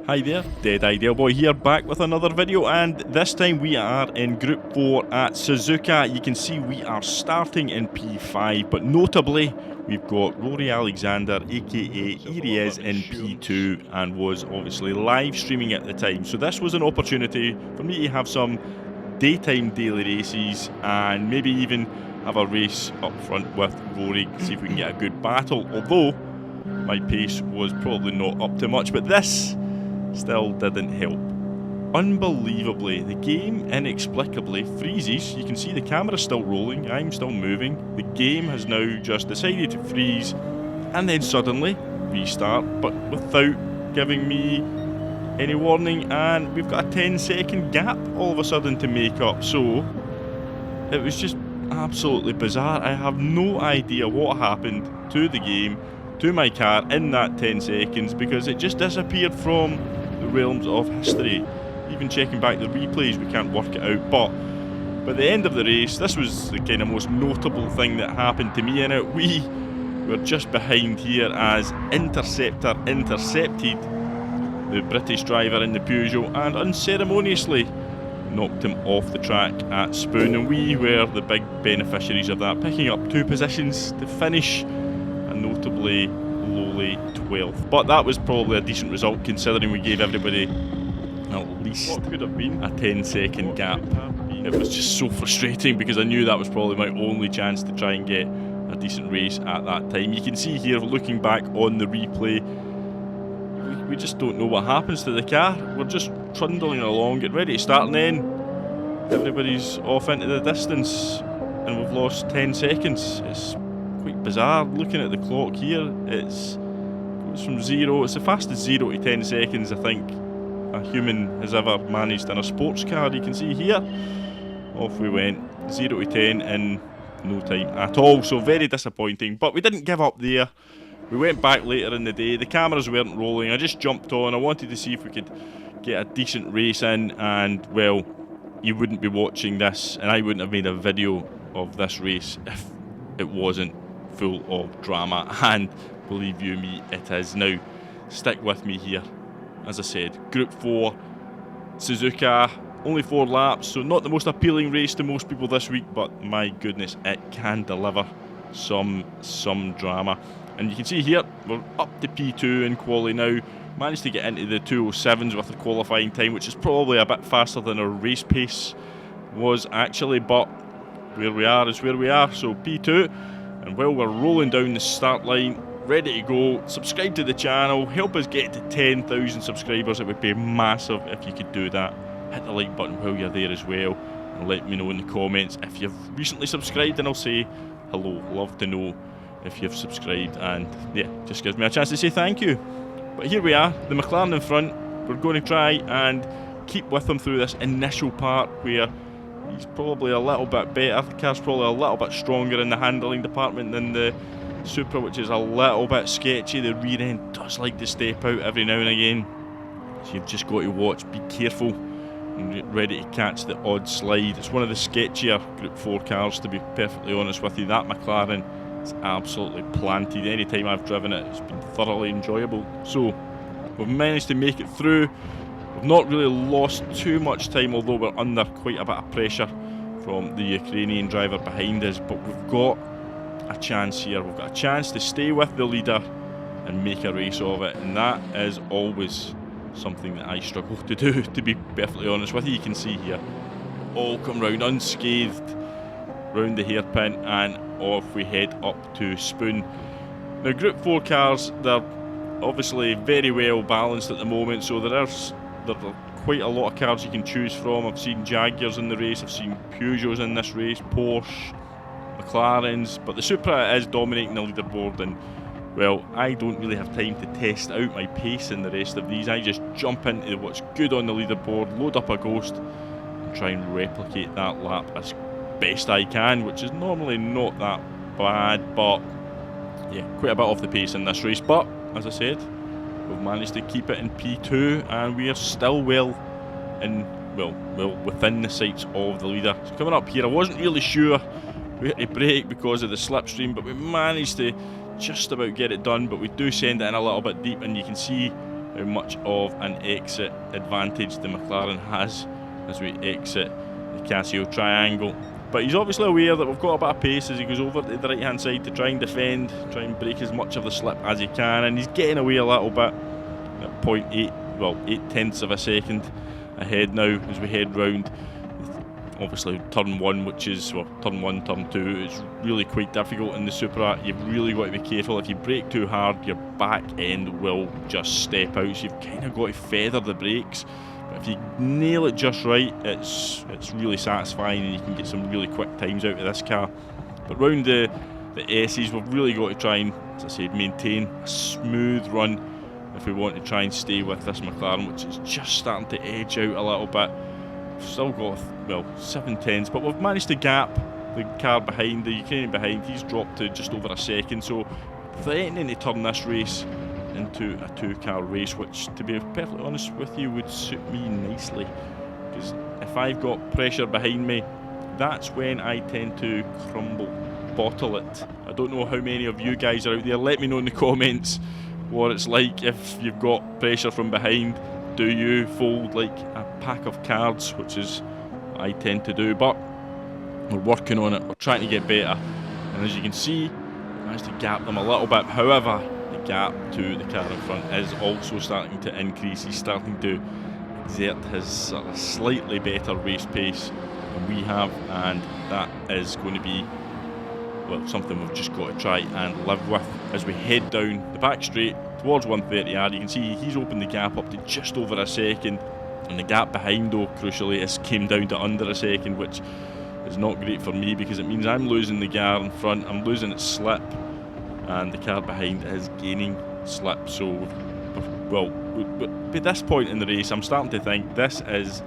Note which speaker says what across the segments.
Speaker 1: Hi there, Dead Ideal Boy here, back with another video, and this time we are in Group 4 at Suzuka. You can see we are starting in P5, but notably we've got Rory Alexander, aka Eerieissss, in P2, and was obviously live streaming at the time. So this was an opportunity for me to have some daytime daily races and maybe even have a race up front with Rory, see if we can get a good battle, although my pace was probably not up to much, but this still didn't help. Unbelievably, the game inexplicably freezes. You can see the camera's still rolling, I'm still moving. The game has now just decided to freeze and then suddenly restart, but without giving me any warning, and we've got a 10-second gap all of a sudden to make up. So it was just absolutely bizarre. I have no idea what happened to the game, to my car in that 10 seconds, because it just disappeared from the realms of history. Even checking back the replays, we can't work it out. But by the end of the race, this was the kind of most notable thing that happened to me in it. We were just behind here as Interceptor intercepted the British driver in the Peugeot and unceremoniously knocked him off the track at Spoon, and we were the big beneficiaries of that, picking up 2 positions to finish a notably lowly 12th. But that was probably a decent result considering we gave everybody at least what could have been a 10-second gap. It was just so frustrating because I knew that was probably my only chance to try and get a decent race at that time. You can see here, looking back on the replay, we just don't know what happens to the car. We're just trundling along, get ready to start, and then everybody's off into the distance and we've lost 10 seconds. It's quite bizarre. Looking at the clock here, it goes from 0, it's the fastest 0 to 10 seconds I think a human has ever managed in a sports car. You can see here, off we went, 0 to 10 in no time at all, so very disappointing. But we didn't give up there. We went back later in the day, the cameras weren't rolling, I just jumped on, I wanted to see if we could get a decent race in, and well, you wouldn't be watching this and I wouldn't have made a video of this race if it wasn't full of drama, and believe you me, it is. Now, stick with me here. As I said, Group 4, Suzuka, only 4 laps, so not the most appealing race to most people this week, but my goodness, it can deliver some drama. And you can see here, we're up to P2 in quali now, managed to get into the 207s with the qualifying time, which is probably a bit faster than our race pace was actually, but where we are is where we are. So P2, and while we're rolling down the start line, ready to go, subscribe to the channel, help us get to 10,000 subscribers. It would be massive if you could do that. Hit the like button while you're there as well, and let me know in the comments if you've recently subscribed, and I'll say hello. Love to know if you've subscribed, and yeah, just gives me a chance to say thank you. But here we are, the McLaren in front. We're going to try and keep with him through this initial part where he's probably a little bit better. The car's probably a little bit stronger in the handling department than the Supra, which is a little bit sketchy. The rear end does like to step out every now and again, so you've just got to watch, be careful and get ready to catch the odd slide. It's one of the sketchier Group 4 cars, to be perfectly honest with you. That McLaren, it's absolutely planted. Any time I've driven it, it's been thoroughly enjoyable. So we've managed to make it through. We've not really lost too much time, although we're under quite a bit of pressure from the Ukrainian driver behind us, but we've got a chance here. We've got a chance to stay with the leader and make a race of it, and that is always something that I struggle to do, to be perfectly honest with you. You can see here, all come round unscathed round the hairpin, and off we head up to Spoon. Now, Group 4 cars, they're obviously very well balanced at the moment, so there are quite a lot of cars you can choose from. I've seen Jaguars in the race, I've seen Peugeots in this race, Porsche, McLarens, but the Supra is dominating the leaderboard, and well, I don't really have time to test out my pace in the rest of these. I just jump into what's good on the leaderboard, load up a ghost, and try and replicate that lap as best I can, which is normally not that bad, but yeah, quite a bit off the pace in this race. But as I said, we've managed to keep it in P2, and we are still well within the sights of the leader. So coming up here, I wasn't really sure where to brake because of the slipstream, but we managed to just about get it done. But we do send it in a little bit deep, and you can see how much of an exit advantage the McLaren has as we exit the Casio triangle. But he's obviously aware that we've got a bit of pace as he goes over to the right hand side to try and defend, try and break as much of the slip as he can, and he's getting away a little bit at 0.8, well, 0.8 of a second ahead now as we head round. Obviously turn 1, which is, well, turn 1, turn 2, it's really quite difficult in the Supra. You've really got to be careful. If you brake too hard, your back end will just step out, so you've kind of got to feather the brakes. But if you nail it just right, it's really satisfying, and you can get some really quick times out of this car. But round the S's, we've really got to try and, as I said, maintain a smooth run if we want to try and stay with this McLaren, which is just starting to edge out a little bit. We've still got, well, 7/10, but we've managed to gap the car behind, the Ukrainian behind. He's dropped to just over a second, so threatening to turn this race into a 2-car race, which, to be perfectly honest with you, would suit me nicely, because if I've got pressure behind me, that's when I tend to crumble, bottle it. I don't know how many of you guys are out there. Let me know in the comments what it's like if you've got pressure from behind. Do you fold like a pack of cards, which is what I tend to do? But we're working on it, we're trying to get better, and as you can see, we managed to gap them a little bit. However, the gap to the car in front is also starting to increase. He's starting to exert his sort of slightly better race pace than we have, and that is going to be, well, something we've just got to try and live with as we head down the back straight towards 130R. You can see he's opened the gap up to just over a second, and the gap behind, though, crucially, has came down to under a second, which is not great for me because it means I'm losing the car in front, I'm losing its slip, and the car behind is gaining slip. So, well, by this point in the race, I'm starting to think this is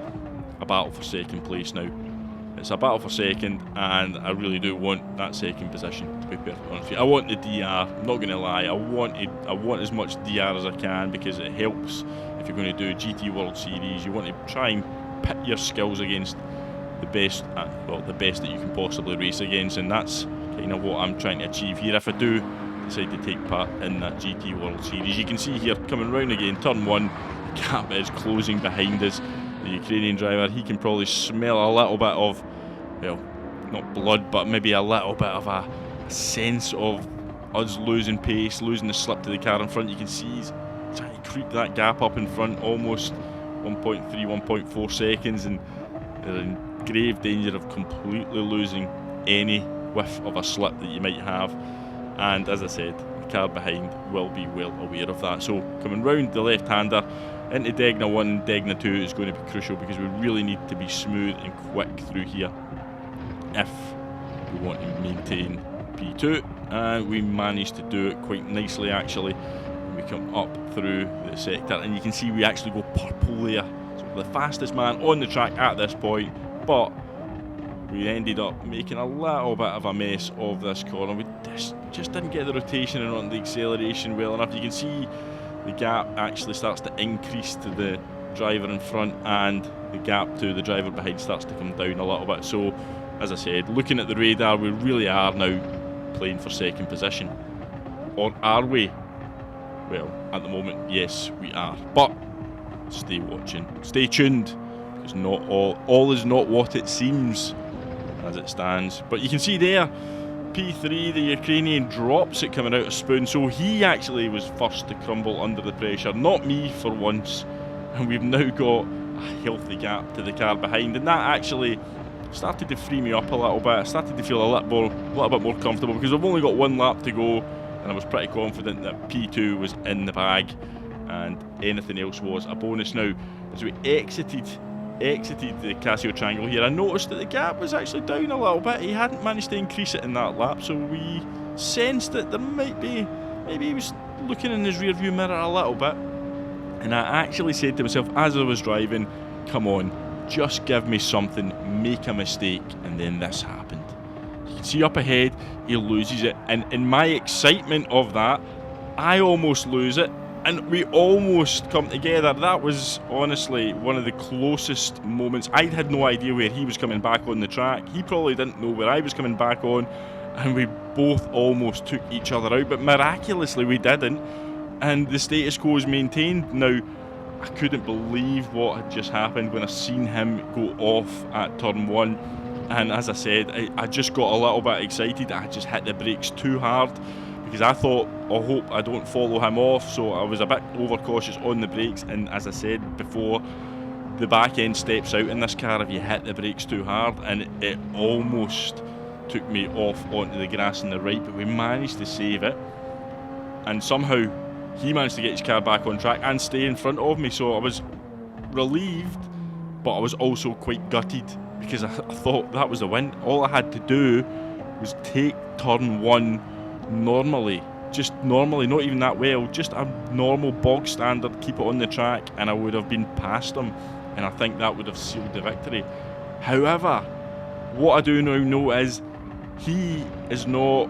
Speaker 1: a battle for second place now. It's a battle for second, and I really do want that second position, to be perfectly honest with you. I want the DR, I'm not going to lie. I want as much DR as I can, because it helps if you're going to do a GT World Series. You want to try and pit your skills against the best, well, the best that you can possibly race against, and that's kind of what I'm trying to achieve here if I do decide to take part in that GT World Series. You can see here, coming round again, turn 1, the gap is closing behind us. The Ukrainian driver, he can probably smell a little bit of, well, not blood, but maybe a little bit of a sense of us losing pace, losing the slip to the car in front. You can see he's trying to creep that gap up in front, almost 1.3, 1.4 seconds, and they're in grave danger of completely losing any whiff of a slip that you might have. And as I said, the car behind will be well aware of that. So coming round the left-hander into Degna 1 and Degna 2 is going to be crucial, because we really need to be smooth and quick through here if we want to maintain P2, and we managed to do it quite nicely actually when we come up through the sector, and you can see we actually go purple there, so we're the fastest man on the track at this point, but we ended up making a little bit of a mess of this corner. We just didn't get the rotation and on the acceleration well enough. You can see the gap actually starts to increase to the driver in front, and the gap to the driver behind starts to come down a little bit. So, as I said, looking at the radar, we really are now playing for second position. Or are we? Well, at the moment, yes, we are. But stay watching, stay tuned, because not all is not what it seems as it stands. But you can see there, P3, the Ukrainian, drops it coming out of Spoon, so he actually was first to crumble under the pressure, not me for once, and we've now got a healthy gap to the car behind, and that actually started to free me up a little bit. I started to feel a little bit more comfortable, because we've only got one lap to go, and I was pretty confident that P2 was in the bag, and anything else was a bonus. Now, as we exited the Casio triangle here, I noticed that the gap was actually down a little bit. He hadn't managed to increase it in that lap, so we sensed that there might be, maybe he was looking in his rear view mirror a little bit, and I actually said to myself as I was driving, come on, just give me something, make a mistake, and then this happened. You can see up ahead, he loses it, and in my excitement of that, I almost lose it, and we almost come together. That was honestly one of the closest moments. I had no idea where he was coming back on the track. He probably didn't know where I was coming back on, and we both almost took each other out, but miraculously we didn't. and the status quo is maintained. Now, I couldn't believe what had just happened when I seen him go off at turn 1, and as I said, I just got a little bit excited. I just hit the brakes too hard because I thought, I hope I don't follow him off, so I was a bit overcautious on the brakes. And as I said before, the back end steps out in this car if you hit the brakes too hard, and it almost took me off onto the grass on the right, but we managed to save it, and somehow he managed to get his car back on track and stay in front of me. So I was relieved, but I was also quite gutted because I thought that was the win. All I had to do was take turn 1 normally, just normally, not even that well, just a normal bog standard, keep it on the track, and I would have been past him, and I think that would have sealed the victory. However, what I do now know is he is not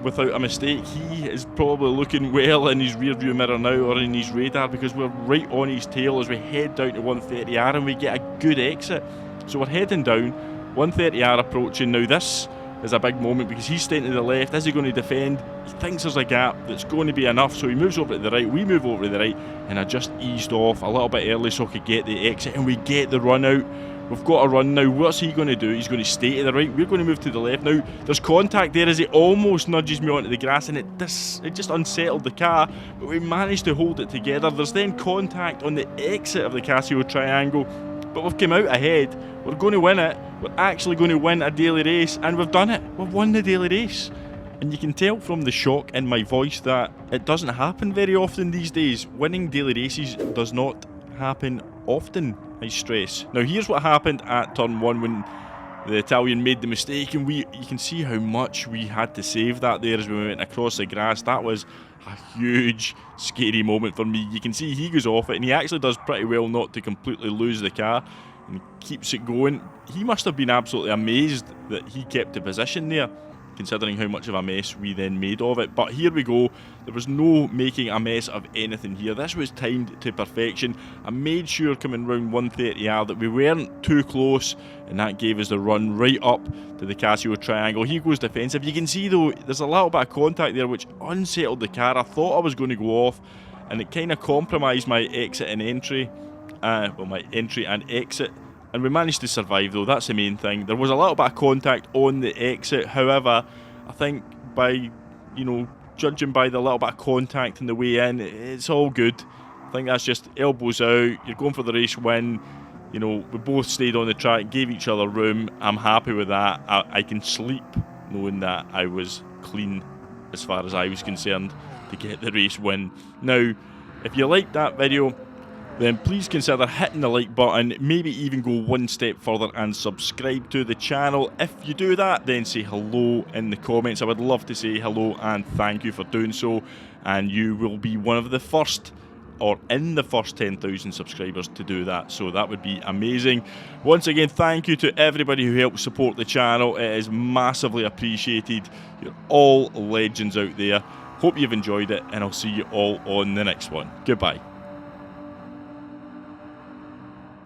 Speaker 1: without a mistake. He is probably looking well in his rear view mirror now, or in his radar, because we're right on his tail as we head down to 130R and we get a good exit. So we're heading down, 130R approaching. Now this is a big moment because he's staying to the left. Is he going to defend? He thinks there's a gap that's going to be enough, so he moves over to the right, we move over to the right, and I just eased off a little bit early so I could get the exit, and we get the run out. We've got a run now. What's he going to do? He's going to stay to the right. We're going to move to the left. Now, there's contact there as he almost nudges me onto the grass, and it just unsettled the car, but we managed to hold it together. There's then contact on the exit of the Casio Triangle, but we've come out ahead. We're going to win it. We're actually going to win a daily race, and we've done it. We've won the daily race. And you can tell from the shock in my voice that it doesn't happen very often these days. Winning daily races does not happen often, I stress. Now here's what happened at turn 1 when the Italian made the mistake, and you can see how much we had to save that there as we went across the grass. That was a huge, scary moment for me. You can see he goes off it, and he actually does pretty well not to completely lose the car, and keeps it going. He must have been absolutely amazed that he kept the position there, considering how much of a mess we then made of it. But here we go. There was no making a mess of anything here. This was timed to perfection. I made sure coming round 130R that we weren't too close, and that gave us the run right up to the Casio Triangle. He goes defensive. You can see though, there's a little bit of contact there which unsettled the car. I thought I was going to go off, and it kind of compromised my exit and entry. Well, my entry and exit. And we managed to survive though, that's the main thing. There was a little bit of contact on the exit. However, I think by, judging by the little bit of contact in the way in, it's all good. I think that's just elbows out, you're going for the race win. We both stayed on the track, gave each other room. I'm happy with that. I can sleep knowing that I was clean as far as I was concerned to get the race win. Now, if you liked that video, then please consider hitting the like button, maybe even go one step further and subscribe to the channel. If you do that, then say hello in the comments. I would love to say hello and thank you for doing so, and you will be one of the first, or in the first 10,000 subscribers to do that, so that would be amazing. Once again, thank you to everybody who helped support the channel. It is massively appreciated. You're all legends out there. Hope you've enjoyed it, and I'll see you all on the next one. Goodbye.